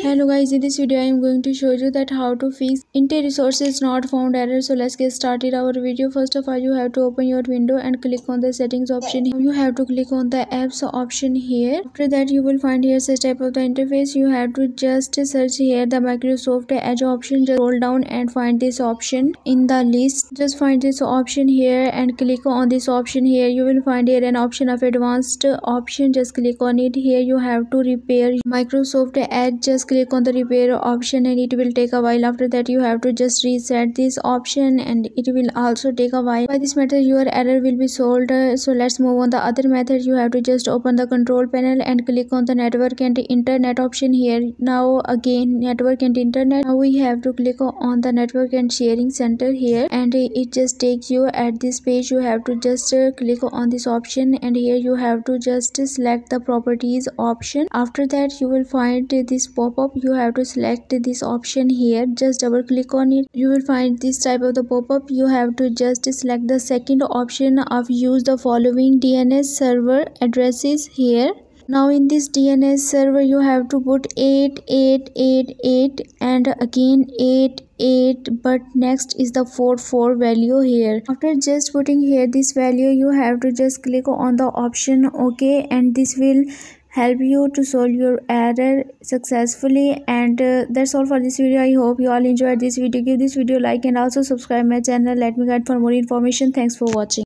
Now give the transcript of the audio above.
Hello guys, in this video I am going to show you that how to fix Intel resources not found error. So let's get started our video. First of all, you have to open your window and click on the settings option. You have to click on the apps option here. After that you will find here such type of the interface. You have to just search here the Microsoft Edge option. Just scroll down and find this option in the list. Just find this option here and click on this option here. You will find here an option of advanced option. Just click on it. Here you have to repair Microsoft Edge. Just click on the repair option and it will take a while. After that you have to just reset this option and it will also take a while. By this method your error will be solved. So let's move on the other method. You have to just open the control panel and click on the network and internet option here. Now again network and internet. Now we have to click on the network and sharing center here and it just takes you at this page. You have to just click on this option and here you have to just select the properties option. After that you will find this pop-up. You have to select this option here. Just double click on it. You will find this type of the pop-up. You have to just select the second option of use the following DNS server addresses here. Now in this DNS server you have to put 8888 and again 88, but next is the 44 value here. After just putting here this value you have to just click on the option OK, and this will help you to solve your error successfully. And that's all for this video. I hope you all enjoyed this video. Give this video a like and also subscribe my channel. Let me guide for more information. Thanks for watching.